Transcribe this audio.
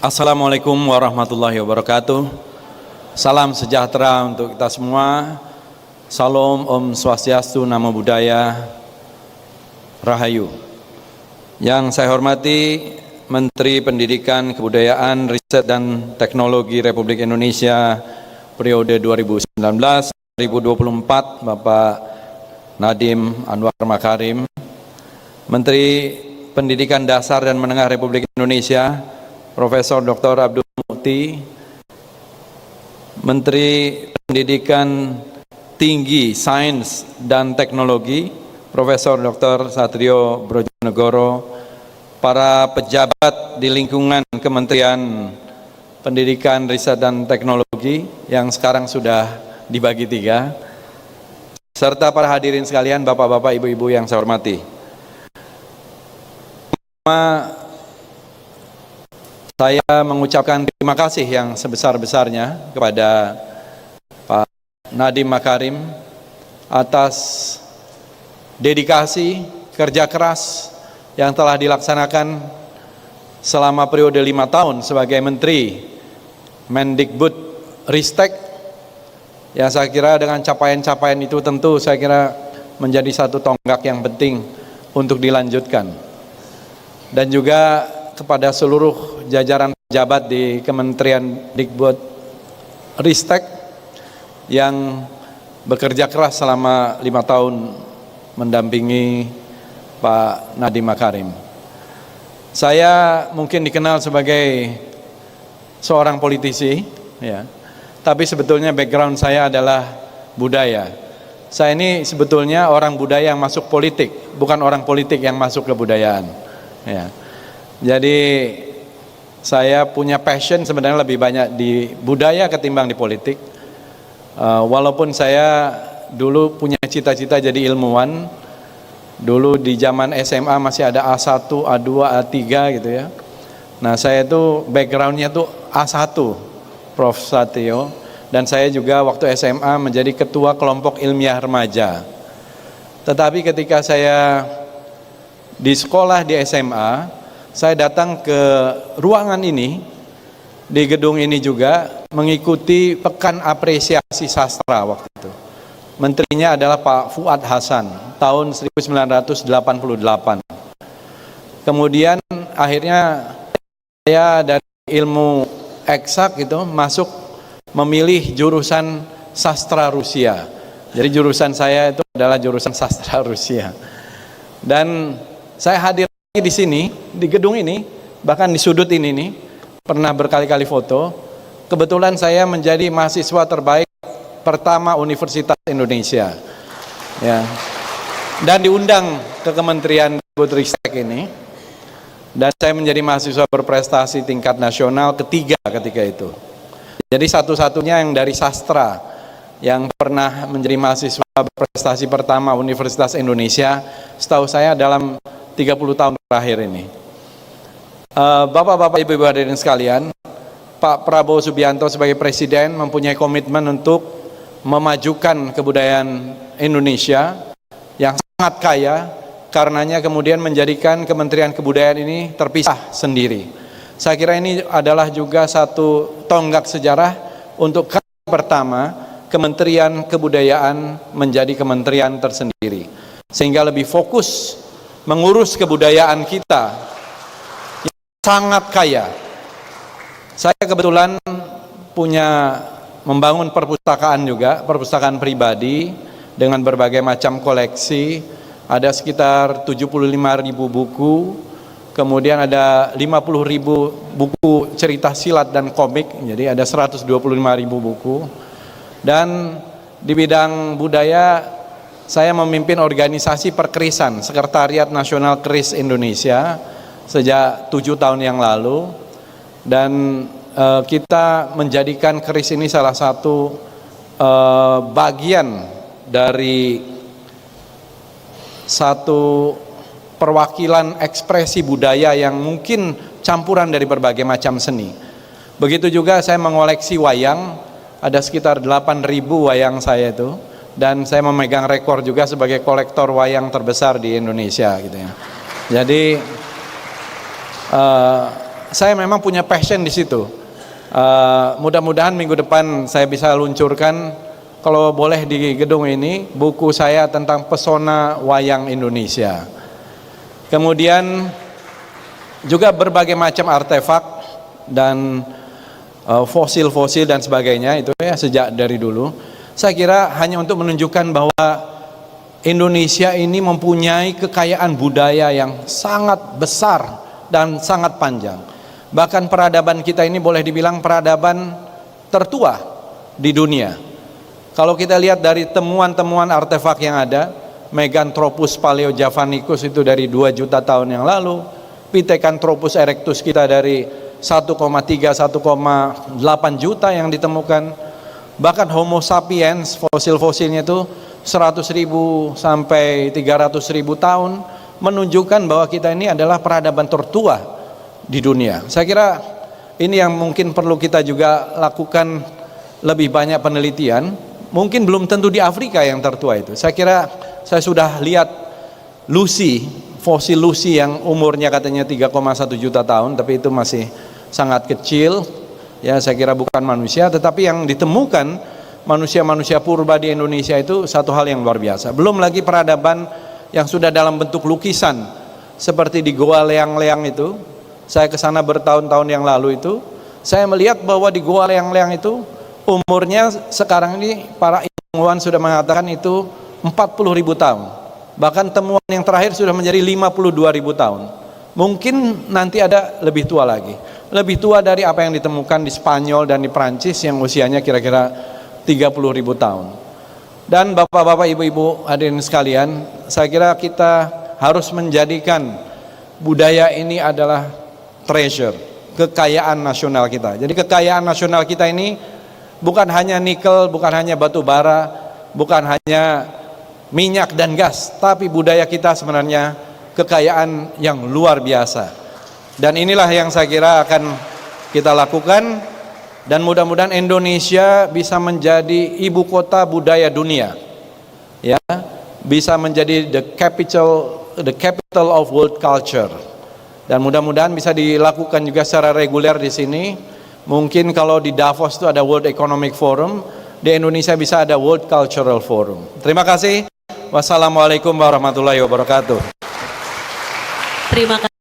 Assalamualaikum warahmatullahi wabarakatuh. Salam sejahtera untuk kita semua. Salam, Om Swastiastu, Namo Buddhaya, Rahayu. Yang saya hormati Menteri Pendidikan, Kebudayaan, Riset dan Teknologi Republik Indonesia periode 2019-2024, Bapak Nadiem Anwar Makarim. Menteri Pendidikan Dasar dan Menengah Republik Indonesia Profesor Dr. Abdul Mukti, Menteri Pendidikan Tinggi, Sains dan Teknologi, Profesor Dr. Satrio Brojonegoro, para pejabat di lingkungan Kementerian Pendidikan, Riset dan Teknologi yang sekarang sudah dibagi 3, serta para hadirin sekalian, bapak-bapak, ibu-ibu yang saya hormati. Saya mengucapkan terima kasih yang sebesar-besarnya kepada Pak Nadiem Makarim atas dedikasi, kerja keras yang telah dilaksanakan selama periode 5 tahun sebagai Menteri Mendikbud Ristek, yang saya kira dengan capaian-capaian itu tentu saya kira menjadi satu tonggak yang penting untuk dilanjutkan. Dan juga kepada seluruh jajaran pejabat di Kementerian Dikbud Ristek yang bekerja keras selama 5 tahun mendampingi Pak Nadiem Makarim. Saya mungkin dikenal sebagai seorang politisi, ya, tapi sebetulnya background saya adalah budaya. Saya ini sebetulnya orang budaya yang masuk politik, bukan orang politik yang masuk ke budayaan. Ya. Jadi saya punya passion sebenarnya lebih banyak di budaya ketimbang di politik. Walaupun saya dulu punya cita-cita jadi ilmuwan. Dulu di zaman SMA masih ada A1, A2, A3 gitu ya. Nah, saya itu backgroundnya tuh A1, Prof. Satrio. Dan saya juga waktu SMA menjadi ketua kelompok ilmiah remaja. Tetapi ketika saya di sekolah di SMA, saya datang ke ruangan ini, di gedung ini juga, mengikuti Pekan Apresiasi Sastra waktu itu. Menterinya adalah Pak Fuad Hasan, tahun 1988. Kemudian akhirnya saya dari ilmu eksak itu masuk memilih jurusan sastra Rusia. Jadi jurusan saya itu adalah jurusan sastra Rusia. Dan saya hadir di sini, di gedung ini, bahkan di sudut ini nih, pernah berkali-kali foto. Kebetulan saya menjadi mahasiswa terbaik pertama Universitas Indonesia, ya. Dan diundang ke Kementerian Ristek ini, dan saya menjadi mahasiswa berprestasi tingkat nasional ketiga ketika itu. Jadi satu-satunya yang dari sastra yang pernah menjadi mahasiswa berprestasi pertama Universitas Indonesia, setahu saya dalam 30 tahun terakhir ini. Bapak-bapak, ibu-ibu hadirin sekalian, Pak Prabowo Subianto sebagai Presiden mempunyai komitmen untuk memajukan kebudayaan Indonesia yang sangat kaya, karenanya kemudian menjadikan Kementerian Kebudayaan ini terpisah sendiri. Saya kira ini adalah juga satu tonggak sejarah untuk kali pertama Kementerian Kebudayaan menjadi kementerian tersendiri, sehingga lebih fokus mengurus kebudayaan kita yang sangat kaya. Saya kebetulan membangun perpustakaan juga, perpustakaan pribadi dengan berbagai macam koleksi. Ada sekitar 75.000 buku, kemudian ada 50.000 buku cerita silat dan komik, jadi ada 125.000 buku. Dan di bidang budaya saya memimpin organisasi Perkerisan, Sekretariat Nasional Keris Indonesia sejak 7 tahun yang lalu, dan kita menjadikan keris ini salah satu bagian dari satu perwakilan ekspresi budaya yang mungkin campuran dari berbagai macam seni. Begitu juga saya mengoleksi wayang, ada sekitar 8.000 wayang saya itu. Dan saya memegang rekor juga sebagai kolektor wayang terbesar di Indonesia gitu ya. Jadi saya memang punya passion di situ. Mudah-mudahan minggu depan saya bisa luncurkan, kalau boleh di gedung ini, buku saya tentang pesona wayang Indonesia. Kemudian juga berbagai macam artefak dan fosil-fosil dan sebagainya itu ya sejak dari dulu. Saya kira hanya untuk menunjukkan bahwa Indonesia ini mempunyai kekayaan budaya yang sangat besar dan sangat panjang. Bahkan peradaban kita ini boleh dibilang peradaban tertua di dunia. Kalau kita lihat dari temuan-temuan artefak yang ada, Meganthropus paleojavanicus itu dari 2 juta tahun yang lalu, Pithecanthropus erectus kita dari 1,3-1,8 juta yang ditemukan, bahkan Homo sapiens fosil-fosilnya itu 100.000 sampai 300.000 tahun, menunjukkan bahwa kita ini adalah peradaban tertua di dunia. Saya kira ini yang mungkin perlu kita juga lakukan lebih banyak penelitian. Mungkin belum tentu di Afrika yang tertua itu. Saya kira saya sudah lihat Lucy, fosil Lucy yang umurnya katanya 3,1 juta tahun, tapi itu masih sangat kecil. Ya, saya kira bukan manusia, tetapi yang ditemukan manusia-manusia purba di Indonesia itu satu hal yang luar biasa. Belum lagi peradaban yang sudah dalam bentuk lukisan, seperti di Goa Leang-Leang itu. Saya ke sana bertahun-tahun yang lalu itu, saya melihat bahwa di Goa Leang-Leang itu umurnya sekarang ini para ilmuwan sudah mengatakan itu 40.000 tahun. Bahkan temuan yang terakhir sudah menjadi 52.000 tahun. Mungkin nanti ada lebih tua lagi. Lebih tua dari apa yang ditemukan di Spanyol dan di Prancis yang usianya kira-kira 30.000 tahun. Dan bapak-bapak, ibu-ibu hadirin sekalian, saya kira kita harus menjadikan budaya ini adalah treasure, kekayaan nasional kita. Jadi kekayaan nasional kita ini bukan hanya nikel, bukan hanya batu bara, bukan hanya minyak dan gas, tapi budaya kita sebenarnya kekayaan yang luar biasa. Dan inilah yang saya kira akan kita lakukan, dan mudah-mudahan Indonesia bisa menjadi ibu kota budaya dunia, ya, bisa menjadi the capital of world culture. Dan mudah-mudahan bisa dilakukan juga secara reguler di sini. Mungkin kalau di Davos itu ada World Economic Forum, di Indonesia bisa ada World Cultural Forum. Terima kasih. Wassalamualaikum warahmatullahi wabarakatuh. Terima kasih.